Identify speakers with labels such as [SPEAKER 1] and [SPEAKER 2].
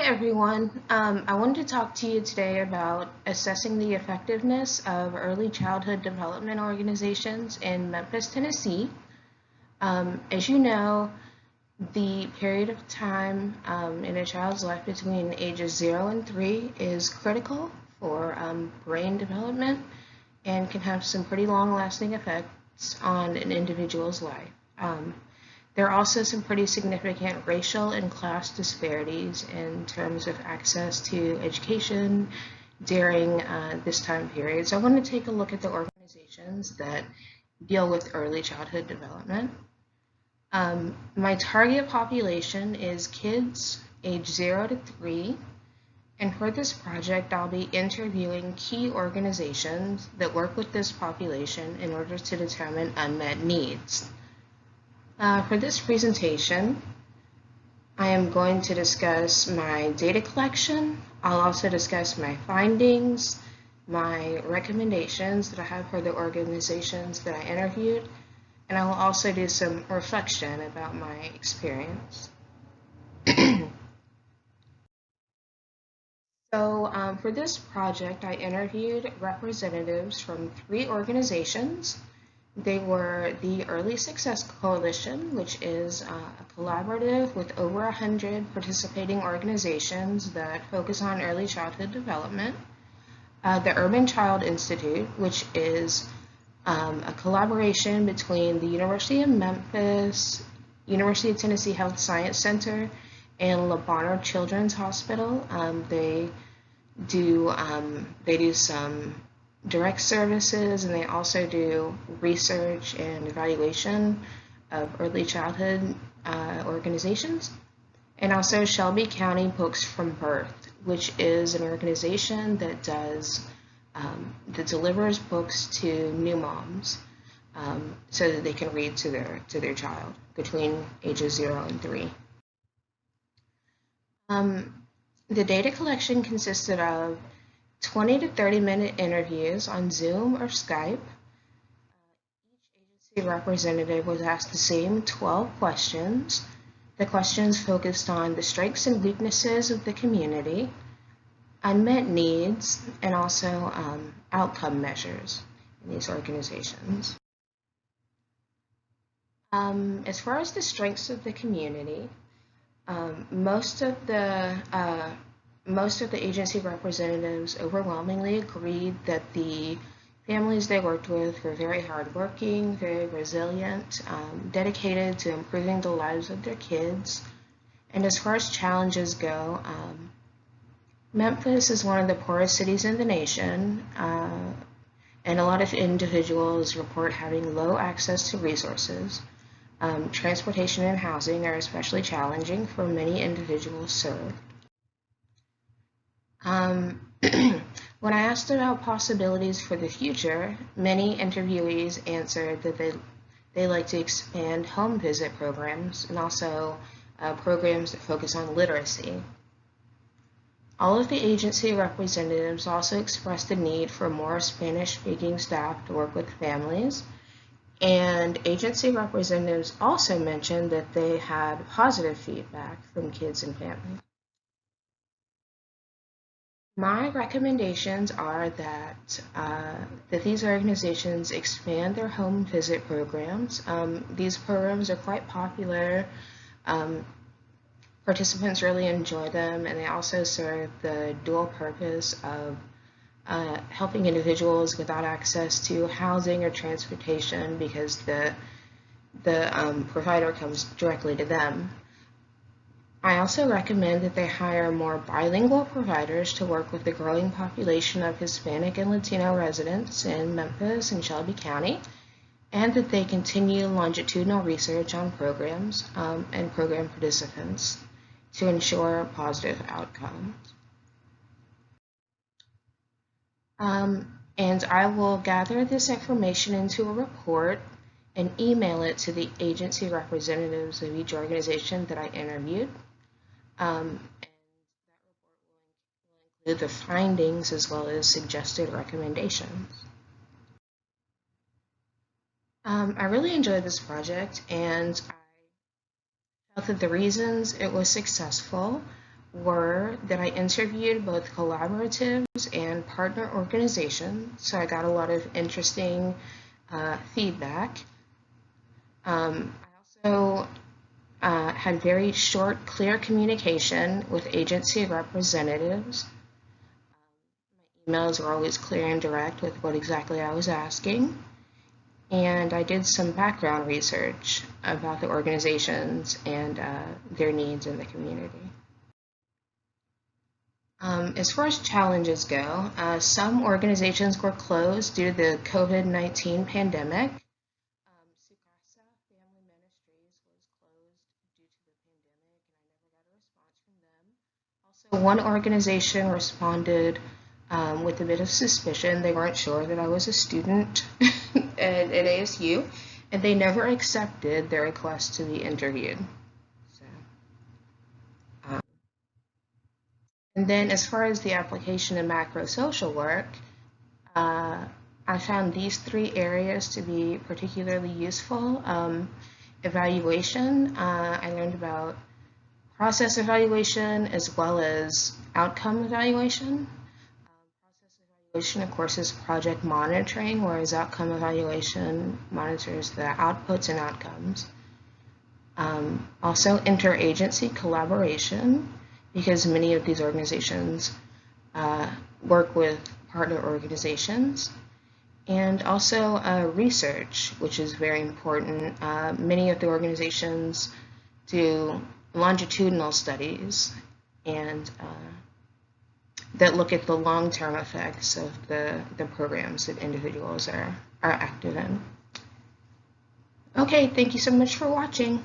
[SPEAKER 1] everyone. I wanted to talk to you today about assessing the effectiveness of early childhood development organizations in Memphis, Tennessee. As you know, the period of time in a child's life between ages 0 and 3 is critical for brain development and can have some pretty long-lasting effects on an individual's life. There are also some pretty significant racial and class disparities in terms of access to education during this time period. So I want to take a look at the organizations that deal with early childhood development. My target population is kids age 0 to 3, and for this project I'll be interviewing key organizations that work with this population in order to determine unmet needs. For this presentation, I am going to discuss my data collection. I'll also discuss my findings, my recommendations that I have for the organizations that I interviewed, and I will also do some reflection about my experience. So for this project, I interviewed representatives from 3 organizations. They were the Early Success Coalition, which is a collaborative with over 100 participating organizations that focus on early childhood development. The Urban Child Institute, which is a collaboration between the University of Memphis, University of Tennessee Health Science Center, and Le Bonheur Children's Hospital. They do some direct services, and they also do research and evaluation of early childhood organizations. And also Shelby County Books from Birth, which is an organization that delivers books to new moms so that they can read to their child between ages 0 and 3. The data collection consisted of 20 to 30-minute interviews on Zoom or Skype. Each agency representative was asked the same 12 questions. The questions focused on the strengths and weaknesses of the community, unmet needs, and also outcome measures in these organizations. As far as the strengths of the community, most of the agency representatives overwhelmingly agreed that the families they worked with were very hardworking, very resilient, dedicated to improving the lives of their kids. And as far as challenges go, Memphis is one of the poorest cities in the nation, and a lot of individuals report having low access to resources. Transportation and housing are especially challenging for many individuals served. When I asked about possibilities for the future, many interviewees answered that they like to expand home visit programs and also programs that focus on literacy. All of the agency representatives also expressed the need for more Spanish-speaking staff to work with families, and agency representatives also mentioned that they had positive feedback from kids and families. My recommendations are that these organizations expand their home visit programs. These programs are quite popular. Participants really enjoy them, and they also serve the dual purpose of helping individuals without access to housing or transportation because the provider comes directly to them. I also recommend that they hire more bilingual providers to work with the growing population of Hispanic and Latino residents in Memphis and Shelby County, and that they continue longitudinal research on programs and program participants to ensure positive outcomes. And I will gather this information into a report and email it to the agency representatives of each organization that I interviewed. And that report will include the findings as well as suggested recommendations. I really enjoyed this project, and I felt that the reasons it was successful were that I interviewed both collaboratives and partner organizations, so I got a lot of interesting feedback. I also had very short, clear communication with agency representatives. My emails were always clear and direct with what exactly I was asking. And I did some background research about the organizations and their needs in the community. As far as challenges go, some organizations were closed due to the COVID-19 pandemic. Sukasa Family Ministries was closed due to the pandemic, and I never got a response from them. Also, one organization responded with a bit of suspicion. They weren't sure that I was a student at ASU, and they never accepted their request to be interviewed. So, and then as far as the application of macro social work, I found these three areas to be particularly useful. Evaluation, I learned about process evaluation as well as outcome evaluation. Process evaluation, of course, is project monitoring, whereas outcome evaluation monitors the outputs and outcomes. Also, interagency collaboration, because many of these organizations work with partner organizations. And also research, which is very important. Many of the organizations do longitudinal studies and that look at the long-term effects of the programs that individuals are active in. Okay, thank you so much for watching.